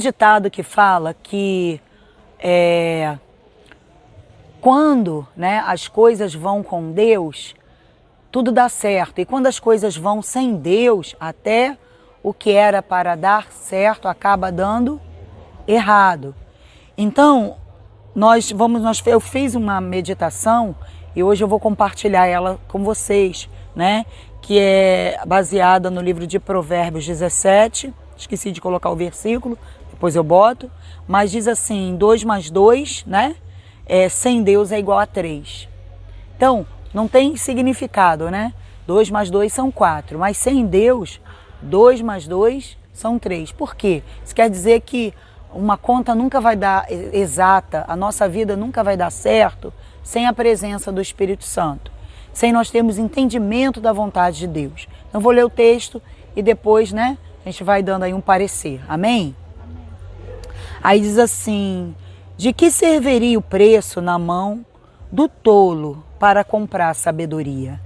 ditado que fala que quando, né, as coisas vão com Deus, tudo dá certo. E quando as coisas vão sem Deus, até o que era para dar certo acaba dando errado. Então, eu fiz uma meditação e hoje eu vou compartilhar ela com vocês, né? Que é baseada no livro de Provérbios 17. Esqueci de colocar o versículo, depois eu boto. Mas diz assim, 2 mais 2, né? Sem Deus é igual a 3. Então, não tem significado, né? 2 mais 2 são 4, mas sem Deus, 2 mais 2 são 3. Por quê? Isso quer dizer que uma conta nunca vai dar exata, a nossa vida nunca vai dar certo sem a presença do Espírito Santo, sem nós termos entendimento da vontade de Deus. Então, vou ler o texto e depois, né, a gente vai dando aí um parecer. Amém? Aí diz assim, de que serviria o preço na mão do tolo para comprar sabedoria,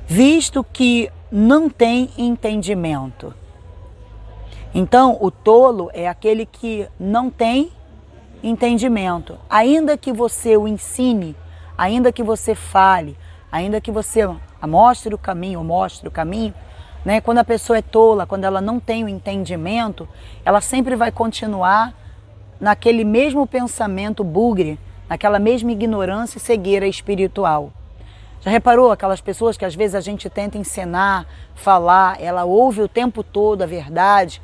visto que não tem entendimento? Então, o tolo é aquele que não tem entendimento. Ainda que você o ensine, ainda que você fale, ainda que você mostre o caminho, né? Quando a pessoa é tola, quando ela não tem o entendimento, ela sempre vai continuar naquele mesmo pensamento bugre, naquela mesma ignorância e cegueira espiritual. Já reparou aquelas pessoas que às vezes a gente tenta ensinar, falar, ela ouve o tempo todo a verdade,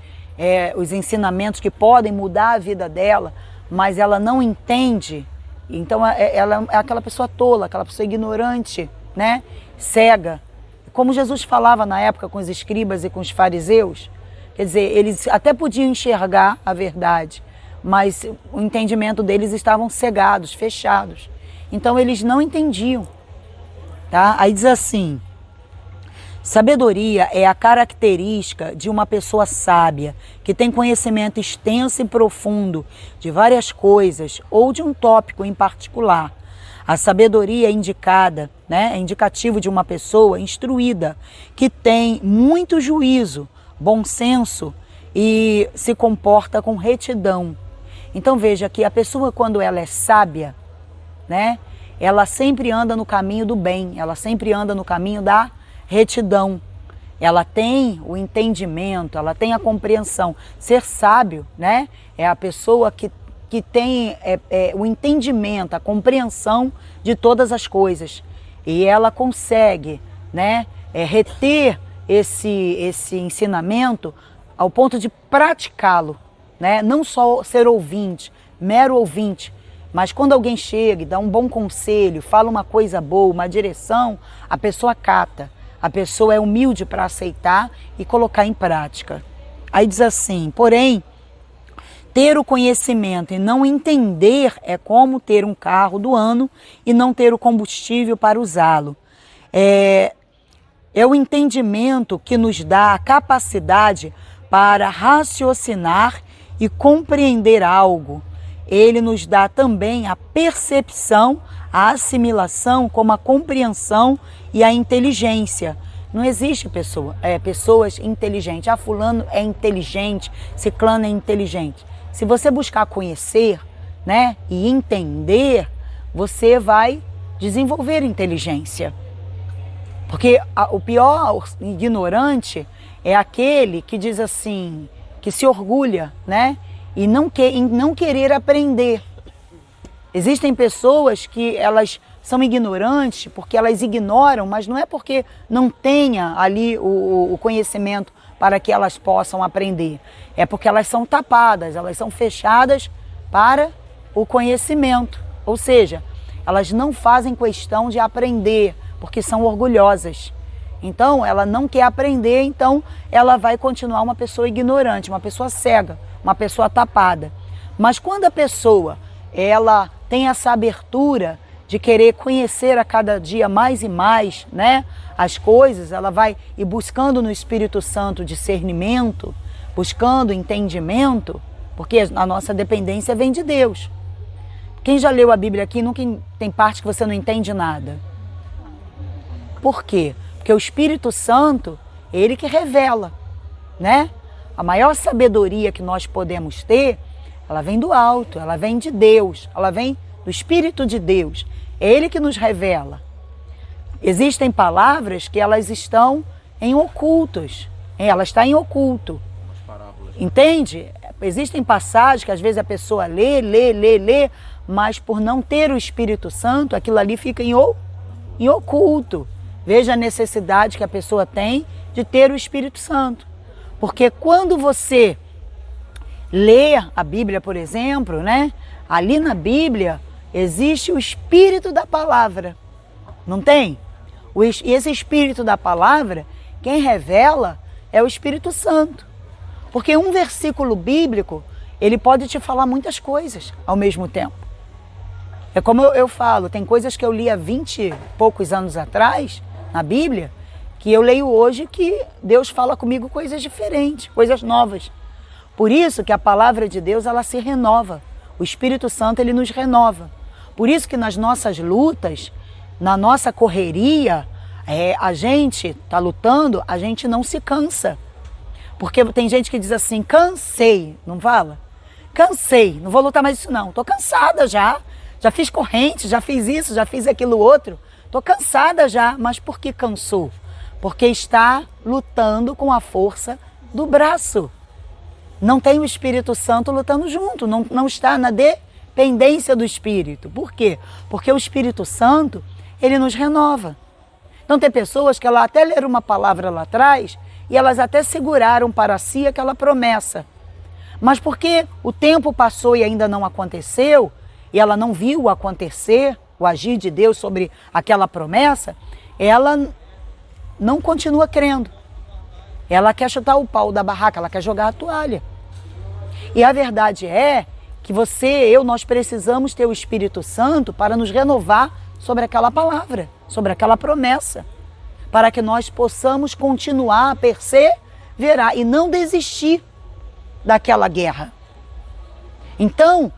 os ensinamentos que podem mudar a vida dela, mas ela não entende. Então ela é aquela pessoa tola, aquela pessoa ignorante, né? Cega. Como Jesus falava na época com os escribas e com os fariseus, quer dizer, eles até podiam enxergar a verdade, mas o entendimento deles estavam cegados, fechados. Então eles não entendiam. Tá? Aí diz assim, sabedoria é a característica de uma pessoa sábia, que tem conhecimento extenso e profundo de várias coisas ou de um tópico em particular. A sabedoria é indicada, né, é indicativo de uma pessoa instruída, que tem muito juízo, bom senso e se comporta com retidão. Então veja que a pessoa, quando ela é sábia, né, ela sempre anda no caminho do bem, ela sempre anda no caminho da retidão. Ela tem o entendimento, ela tem a compreensão. Ser sábio, né, é a pessoa que tem o entendimento, a compreensão de todas as coisas. E ela consegue, né, reter esse ensinamento ao ponto de praticá-lo, né? Não só ser ouvinte, mero ouvinte, mas quando alguém chega e dá um bom conselho, fala uma coisa boa, uma direção, a pessoa cata, a pessoa é humilde para aceitar e colocar em prática. Aí diz assim, porém, ter o conhecimento e não entender é como ter um carro do ano e não ter o combustível para usá-lo. É o entendimento que nos dá a capacidade para raciocinar e compreender algo. Ele nos dá também a percepção, a assimilação, como a compreensão e a inteligência. Não existe pessoas inteligentes. Ah, fulano é inteligente, ciclano é inteligente. Se você buscar conhecer, né, e entender, você vai desenvolver inteligência. Porque o pior ignorante é aquele que diz assim, que se orgulha, né, e não querer aprender. Existem pessoas que elas são ignorantes porque elas ignoram, mas não é porque não tenha ali o conhecimento para que elas possam aprender. É porque elas são tapadas, elas são fechadas para o conhecimento. Ou seja, elas não fazem questão de aprender, porque são orgulhosas. Então, ela não quer aprender, então ela vai continuar uma pessoa ignorante, uma pessoa cega, uma pessoa tapada. Mas quando a pessoa, ela tem essa abertura de querer conhecer a cada dia mais e mais, né, as coisas, ela vai ir buscando no Espírito Santo discernimento, buscando entendimento, porque a nossa dependência vem de Deus. Quem já leu a Bíblia aqui, nunca tem parte que você não entende nada. Por quê? Porque o Espírito Santo, ele que revela, né? a maior sabedoria que nós podemos ter, ela vem do alto, ela vem de Deus, ela vem do Espírito de Deus. É Ele que nos revela. Existem palavras que elas estão em ocultos, ela está em oculto. Entende? Existem passagens que às vezes a pessoa lê, mas por não ter o Espírito Santo, aquilo ali fica em oculto. Veja a necessidade que a pessoa tem de ter o Espírito Santo. Porque quando você lê a Bíblia, por exemplo, né? Ali na Bíblia existe o Espírito da palavra. Não tem? E esse Espírito da palavra, quem revela é o Espírito Santo. Porque um versículo bíblico, ele pode te falar muitas coisas ao mesmo tempo. É como eu falo, tem coisas que eu li há 20 e poucos anos atrás, na Bíblia, que eu leio hoje que Deus fala comigo coisas diferentes, coisas novas. Por isso que a palavra de Deus, ela se renova. O Espírito Santo, ele nos renova. Por isso que nas nossas lutas, na nossa correria, a gente está lutando, a gente não se cansa. Porque tem gente que diz assim, cansei, não fala? Cansei, não vou lutar mais isso não, estou cansada já fiz corrente, já fiz isso, já fiz aquilo outro, estou cansada já, mas por que cansou? Porque está lutando com a força do braço. Não tem o Espírito Santo lutando junto, não está na dependência do Espírito. Por quê? Porque o Espírito Santo, ele nos renova. Então tem pessoas que ela até leram uma palavra lá atrás e elas até seguraram para si aquela promessa. Mas porque o tempo passou e ainda não aconteceu, e ela não viu acontecer, o agir de Deus sobre aquela promessa, ela não continua crendo. Ela quer chutar o pau da barraca, ela quer jogar a toalha. E a verdade é que nós precisamos ter o Espírito Santo para nos renovar sobre aquela palavra, sobre aquela promessa, para que nós possamos continuar a perseverar e não desistir daquela guerra. Então,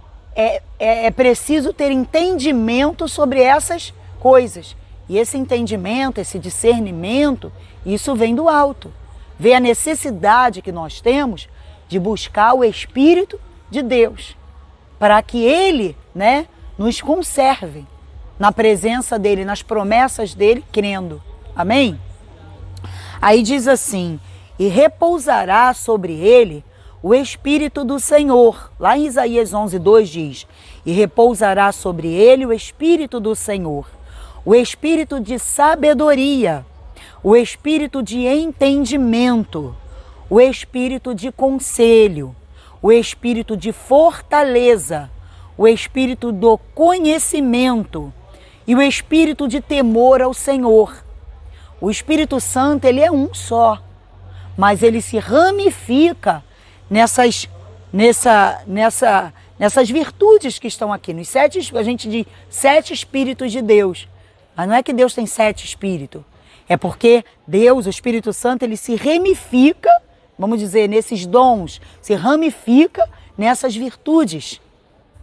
é preciso ter entendimento sobre essas coisas. E esse entendimento, esse discernimento, isso vem do alto. Vê a necessidade que nós temos de buscar o Espírito de Deus, para que Ele, né, nos conserve na presença dEle, nas promessas dEle, crendo. Amém? Aí diz assim, e repousará sobre ele o Espírito do Senhor. Lá em Isaías 11:2 diz, e repousará sobre ele o Espírito do Senhor, o Espírito de sabedoria, o Espírito de entendimento, o Espírito de conselho, o Espírito de fortaleza, o Espírito do conhecimento e o Espírito de temor ao Senhor. O Espírito Santo, ele é um só, mas ele se ramifica nessas virtudes que estão aqui. A gente diz 7 Espíritos de Deus, mas não é que Deus tem 7 Espíritos, é porque Deus, o Espírito Santo, ele se ramifica, vamos dizer, nesses dons, se ramifica nessas virtudes,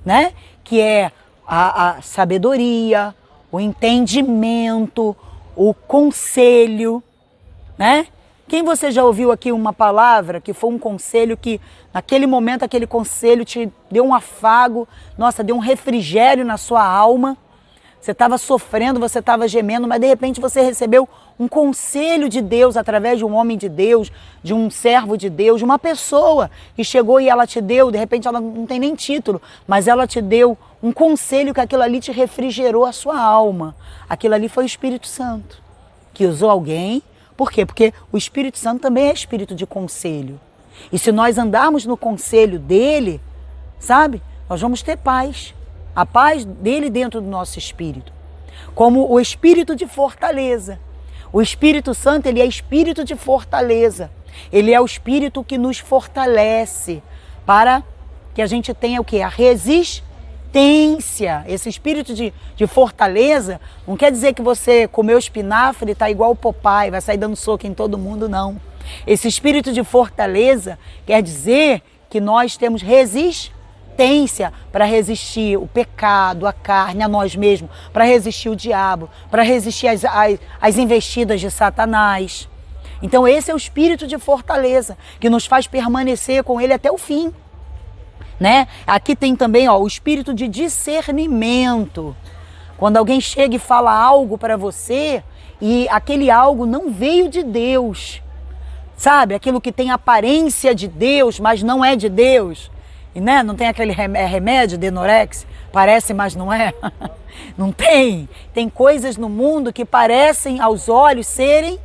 né? Que é a sabedoria, o entendimento, o conselho, né? Quem você já ouviu aqui uma palavra que foi um conselho que, naquele momento, aquele conselho te deu um afago, nossa, deu um refrigério na sua alma, você estava sofrendo, você estava gemendo, mas de repente você recebeu um conselho de Deus através de um homem de Deus, de um servo de Deus, de uma pessoa que chegou e ela te deu, de repente ela não tem nem título, mas ela te deu um conselho que aquilo ali te refrigerou a sua alma. Aquilo ali foi o Espírito Santo, que usou alguém. Por quê? Porque o Espírito Santo também é espírito de conselho. E se nós andarmos no conselho dele, sabe? Nós vamos ter paz. A paz dele dentro do nosso espírito. Como o espírito de fortaleza. O Espírito Santo, ele é espírito de fortaleza. Ele é o espírito que nos fortalece para que a gente tenha o quê? A resistência. Esse espírito de fortaleza não quer dizer que você comeu espinafre e está igual o Popeye, vai sair dando soco em todo mundo, não. Esse espírito de fortaleza quer dizer que nós temos resistência para resistir o pecado, a carne, a nós mesmos, para resistir o diabo, para resistir às investidas de Satanás. Então esse é o espírito de fortaleza, que nos faz permanecer com ele até o fim, né? Aqui tem também, ó, o espírito de discernimento. Quando alguém chega e fala algo para você e aquele algo não veio de Deus, sabe? Aquilo que tem aparência de Deus, mas não é de Deus. E, né? Não tem aquele remédio, Denorex, parece, mas não é. Não tem. Tem coisas no mundo que parecem aos olhos ser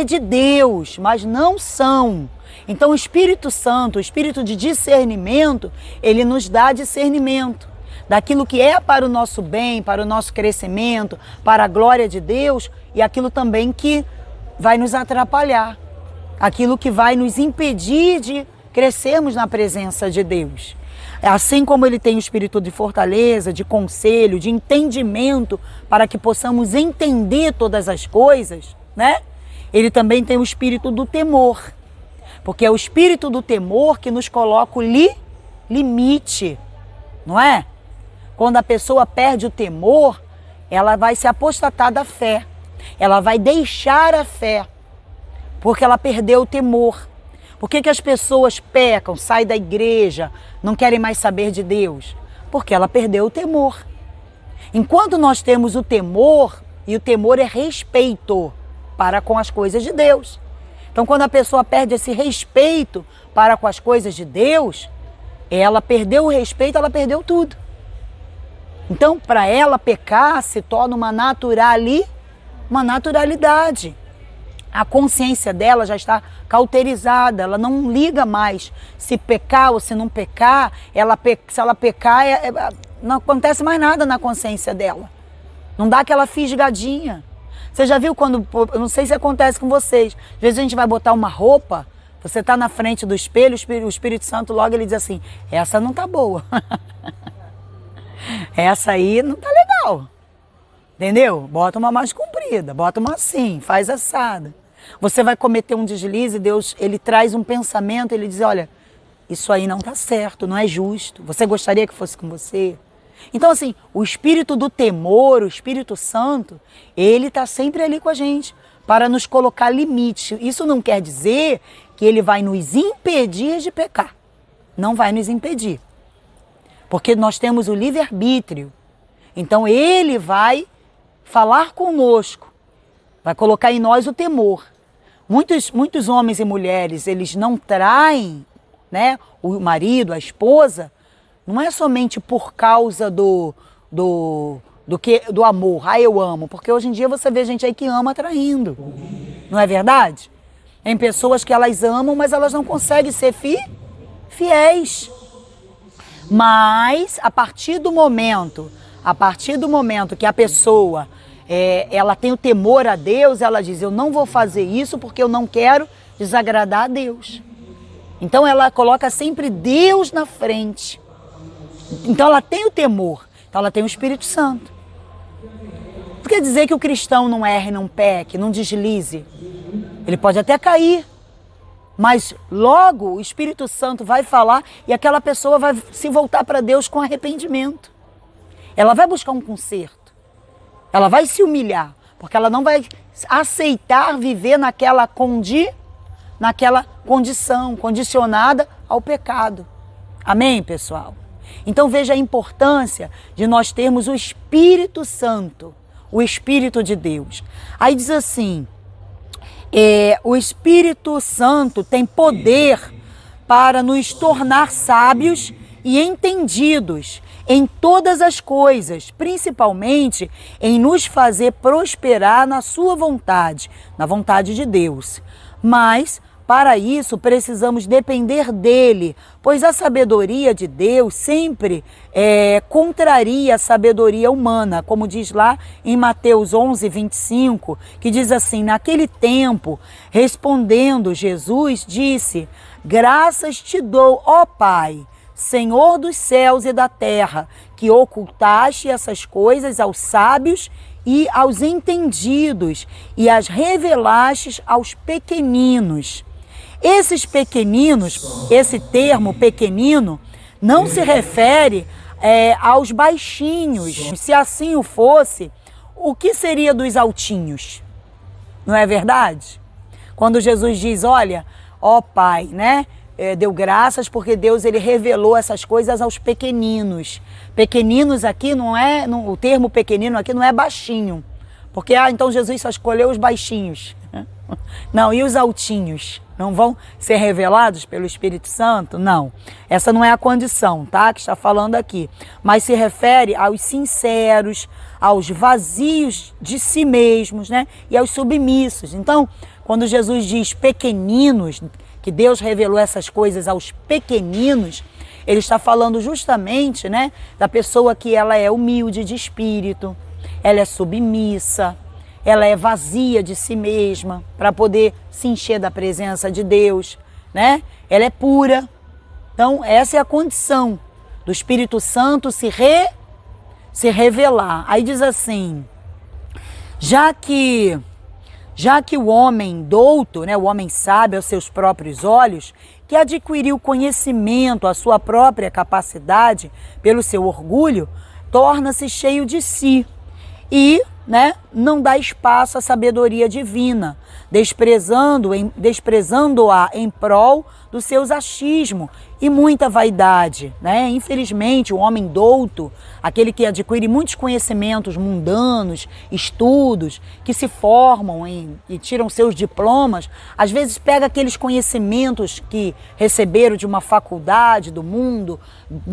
de Deus, mas não são. Então o Espírito Santo, o Espírito de discernimento, ele nos dá discernimento daquilo que é para o nosso bem, para o nosso crescimento, para a glória de Deus, e aquilo também que vai nos atrapalhar, aquilo que vai nos impedir de crescermos na presença de Deus. Assim como ele tem o espírito de fortaleza, de conselho, de entendimento, para que possamos entender todas as coisas, né? Ele também tem o espírito do temor, porque é o espírito do temor que nos coloca o limite, não é? Quando a pessoa perde o temor, ela vai se apostatar da fé, ela vai deixar a fé, porque ela perdeu o temor. Por que as pessoas pecam, saem da igreja, não querem mais saber de Deus? Porque ela perdeu o temor. Enquanto nós temos o temor, e o temor é respeito para com as coisas de Deus. Então, quando a pessoa perde esse respeito para com as coisas de Deus, ela perdeu o respeito, ela perdeu tudo. Então, para ela pecar se torna uma naturalidade. A consciência dela já está cauterizada, ela não liga mais se pecar ou se não pecar. Se ela pecar, não acontece mais nada na consciência dela. Não dá aquela fisgadinha. Você já viu quando, eu não sei se acontece com vocês, às vezes a gente vai botar uma roupa, você está na frente do espelho, o Espírito Santo logo ele diz assim, essa não tá boa. Essa aí não tá legal. Entendeu? Bota uma mais comprida, bota uma assim, faz assada. Você vai cometer um deslize, Deus, ele traz um pensamento, ele diz, olha, isso aí não tá certo, não é justo. Você gostaria que fosse com você? Então, assim, o espírito do temor, o Espírito Santo, ele tá sempre ali com a gente para nos colocar limite. Isso não quer dizer que ele vai nos impedir de pecar. Não vai nos impedir. Porque nós temos o livre-arbítrio. Então, ele vai falar conosco, vai colocar em nós o temor. Muitos homens e mulheres, eles não traem, né, o marido, a esposa, não é somente por causa do amor, eu amo, porque hoje em dia você vê gente aí que ama traindo, não é verdade? Tem pessoas que elas amam, mas elas não conseguem ser fiéis. Mas a partir do momento que a pessoa ela tem o temor a Deus, ela diz, eu não vou fazer isso porque eu não quero desagradar a Deus. Então ela coloca sempre Deus na frente. Então ela tem o temor, então ela tem o Espírito Santo. Não quer dizer que o cristão não erre, não peque, não deslize. Ele pode até cair, mas logo o Espírito Santo vai falar e aquela pessoa vai se voltar para Deus com arrependimento. Ela vai buscar um conserto. Ela vai se humilhar, porque ela não vai aceitar viver naquela condição, condicionada ao pecado. Amém, pessoal? Então veja a importância de nós termos o Espírito Santo, o Espírito de Deus. Aí diz assim, o Espírito Santo tem poder para nos tornar sábios e entendidos em todas as coisas, principalmente em nos fazer prosperar na sua vontade, na vontade de Deus. Mas, para isso, precisamos depender dele, pois a sabedoria de Deus sempre contraria a sabedoria humana, como diz lá em Mateus 11, 25, que diz assim, naquele tempo, respondendo Jesus, disse, graças te dou, ó Pai, Senhor dos céus e da terra, que ocultaste essas coisas aos sábios e aos entendidos e as revelaste aos pequeninos. Esses pequeninos, esse termo pequenino, não se refere aos baixinhos. Se assim o fosse, o que seria dos altinhos? Não é verdade? Quando Jesus diz, olha, ó Pai, né? Deu graças porque Deus ele revelou essas coisas aos pequeninos. Pequeninos aqui não é, o termo pequenino aqui não é baixinho. Porque, então Jesus só escolheu os baixinhos. Não, e os altinhos? Não vão ser revelados pelo Espírito Santo? Não. Essa não é a condição, tá? Que está falando aqui. Mas se refere aos sinceros, aos vazios de si mesmos, né? E aos submissos. Então, quando Jesus diz pequeninos, que Deus revelou essas coisas aos pequeninos, ele está falando justamente, né, da pessoa que ela é humilde de espírito, ela é submissa, ela é vazia de si mesma para poder se encher da presença de Deus, né? Ela é pura. Então, essa é a condição do Espírito Santo se revelar. Aí diz assim, já que o homem douto, né, o homem sábio aos seus próprios olhos, que adquiriu conhecimento, a sua própria capacidade, pelo seu orgulho, torna-se cheio de si e, né, não dá espaço à sabedoria divina, desprezando-a em prol dos seus achismos e muita vaidade, né? Infelizmente, o homem douto, aquele que adquire muitos conhecimentos mundanos, estudos, que se formam e tiram seus diplomas, às vezes pega aqueles conhecimentos que receberam de uma faculdade do mundo,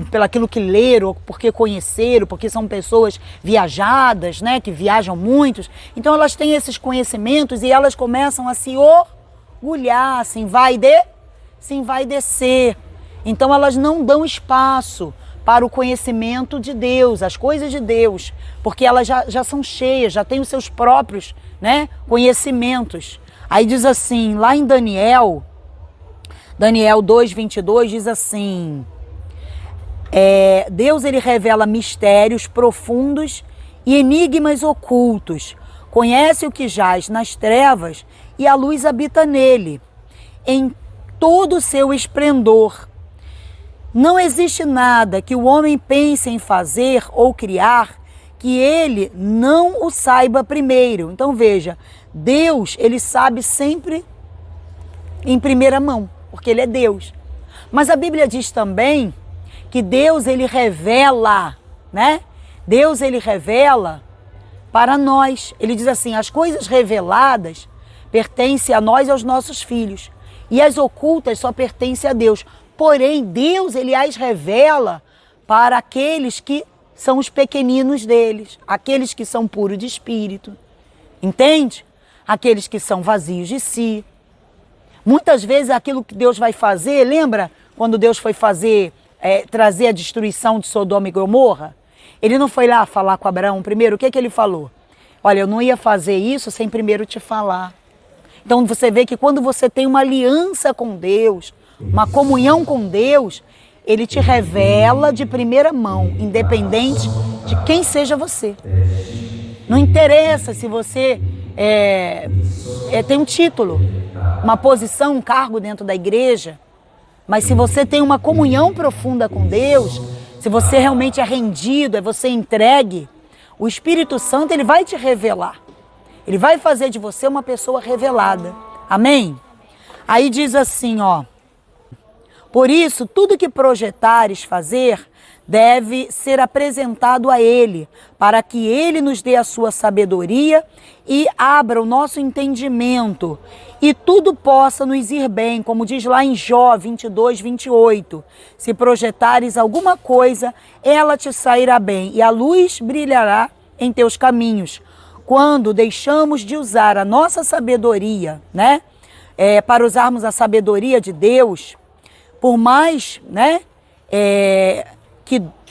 pelaquilo que leram, porque conheceram, porque são pessoas viajadas, né? Que viajam muitos. Então elas têm esses conhecimentos e elas começam a se orgulhar, se envaidecer. Então elas não dão espaço para o conhecimento de Deus, as coisas de Deus, porque elas já são cheias, já têm os seus próprios, né, conhecimentos. Aí diz assim, lá em Daniel 2:22 diz assim, Deus ele revela mistérios profundos e enigmas ocultos, conhece o que jaz nas trevas e a luz habita nele, em todo o seu esplendor. Não existe nada que o homem pense em fazer ou criar que ele não o saiba primeiro. Então veja, Deus, ele sabe sempre em primeira mão, porque ele é Deus. Mas a Bíblia diz também que Deus, ele revela, né? Deus, ele revela para nós. Ele diz assim, as coisas reveladas pertencem a nós e aos nossos filhos. E as ocultas só pertencem a Deus. Porém, Deus, ele as revela para aqueles que são os pequeninos deles, aqueles que são puros de espírito, entende? Aqueles que são vazios de si. Muitas vezes aquilo que Deus vai fazer, lembra quando Deus foi trazer a destruição de Sodoma e Gomorra? Ele não foi lá falar com Abraão primeiro, o que ele falou? Olha, eu não ia fazer isso sem primeiro te falar. Então você vê que quando você tem uma aliança com Deus, uma comunhão com Deus, ele te revela de primeira mão, independente de quem seja você. Não interessa se você tem um título, uma posição, um cargo dentro da igreja, mas se você tem uma comunhão profunda com Deus, se você realmente é rendido, você entregue, o Espírito Santo ele vai te revelar. Ele vai fazer de você uma pessoa revelada. Amém? Aí diz assim, ó. Por isso, tudo que projetares fazer deve ser apresentado a Ele, para que Ele nos dê a sua sabedoria e abra o nosso entendimento, e tudo possa nos ir bem, como diz lá em Jó 22:28. Se projetares alguma coisa, ela te sairá bem, e a luz brilhará em teus caminhos. Quando deixamos de usar a nossa sabedoria, né, para usarmos a sabedoria de Deus, por mais, né,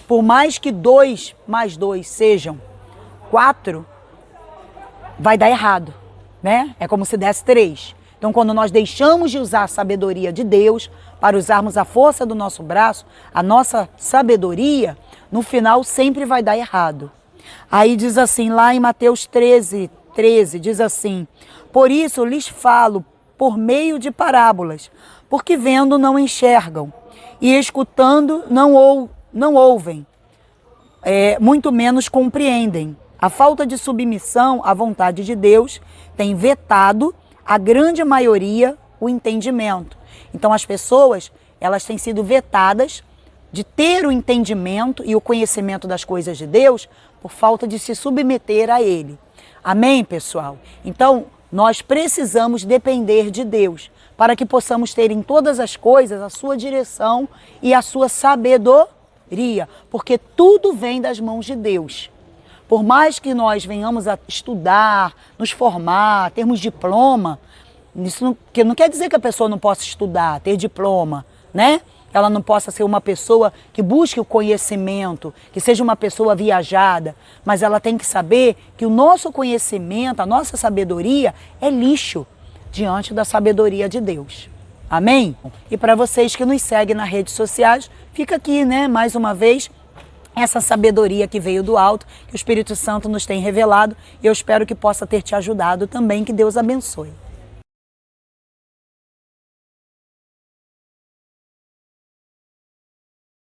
por mais que 2 mais 2 sejam 4, vai dar errado, né? É como se desse 3. Então, quando nós deixamos de usar a sabedoria de Deus para usarmos a força do nosso braço, a nossa sabedoria, no final sempre vai dar errado. Aí diz assim, lá em Mateus 13, diz assim, por isso lhes falo por meio de parábolas, porque vendo não enxergam, e escutando não ouvem, muito menos compreendem. A falta de submissão à vontade de Deus tem vetado a grande maioria, o entendimento. Então as pessoas, elas têm sido vetadas de ter o entendimento e o conhecimento das coisas de Deus por falta de se submeter a Ele. Amém, pessoal? Então, nós precisamos depender de Deus para que possamos ter em todas as coisas a sua direção e a sua sabedoria, porque tudo vem das mãos de Deus. Por mais que nós venhamos a estudar, nos formar, termos diploma, isso não quer dizer que a pessoa não possa estudar, ter diploma, né? Ela não possa ser uma pessoa que busque o conhecimento, que seja uma pessoa viajada, mas ela tem que saber que o nosso conhecimento, a nossa sabedoria é lixo diante da sabedoria de Deus. Amém? E para vocês que nos seguem nas redes sociais, fica aqui, né, mais uma vez, essa sabedoria que veio do alto, que o Espírito Santo nos tem revelado, e eu espero que possa ter te ajudado também, que Deus abençoe.